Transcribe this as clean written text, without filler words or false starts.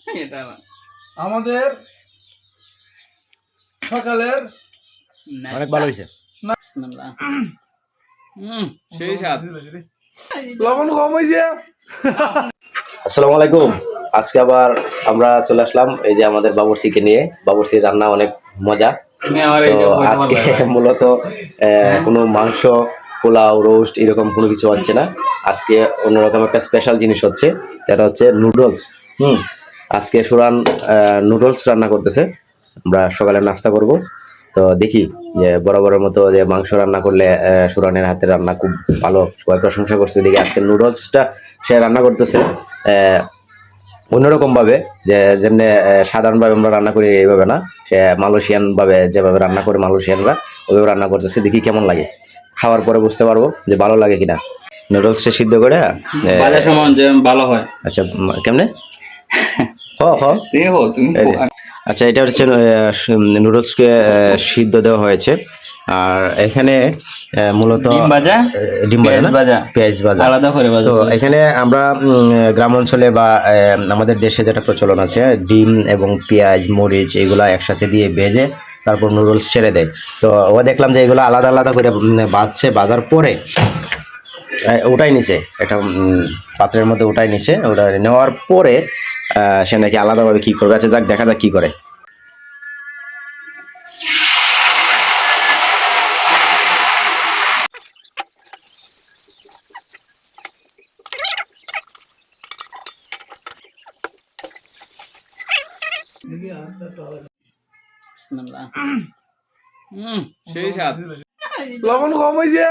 এটা না। আমাদের সকালের অনেক ভালো হয়েছে। বিসমিল্লাহ। সেই স্বাদ। লবণ কম হয়েছে। আসসালামু আলাইকুম। আজকে আবার আমরা চলে আসলাম এই যে আমাদের বাবুর্চিকে নিয়ে। বাবুর্চির রান্না অনেক মজা। তো আজকে মূলত কোনো মাংস, পোলাও, রোস্ট এরকম কোনো কিছু হচ্ছে না। আজকে অন্যরকম একটা স্পেশাল জিনিস হচ্ছে, এটা হচ্ছে নুডলস। আজকে সুরান নুডলস রান্না করতেছে। আমরা সকালে নাস্তা করব। তো দেখি যে বরাবরের মতো যে মাংস রান্না করলে সুরানের হাতের রান্না খুব ভালো, সবাই প্রশংসা করছে। দেখি আজকে নুডলসটা সে রান্না করতেছে অন্যরকম ভাবে, যে যেমনি সাধারণভাবে আমরা রান্না করি এইভাবে না, সে মালয়েশিয়ান ভাবে যেভাবে রান্না করে মালয়েশিয়ানরা ওইভাবে রান্না করতেছে। দেখি কেমন লাগে, খাওয়ার পরে বুঝতে পারবো যে ভালো লাগে কিনা। নুডলসটা সিদ্ধ করে বাজার সময় যে ভালো হয়। আচ্ছা কেমনে আচ্ছা, এটা হচ্ছে নুডলসকে সিদ্ধ দেওয়া হয়েছে। আর এখানে মূলত ডিম ভাজা, পেঁয়াজ ভাজা আলাদা করে ভাজা। তো এখানে আমরা গ্রাম অঞ্চলে বা আমাদের দেশে যেটা প্রচলন আছে, ডিম এবং পেঁয়াজ, মরিচ এগুলা একসাথে দিয়ে ভেজে তারপর নুডলস ছেড়ে দেয়। তো ও দেখলাম যে এগুলো আলাদা আলাদা করে ভাজছে, ভাজার পরে ওটাই নিচে একটা পাত্রের মধ্যে ওটাই নিচে, ওটা নেওয়ার পরে সে নাকি আলাদাভাবে কি করবে। আচ্ছা যাক, দেখা যাক কি করে। বিসমিল্লাহ। সেই স্বাদ। লবণ কম হয়েছে।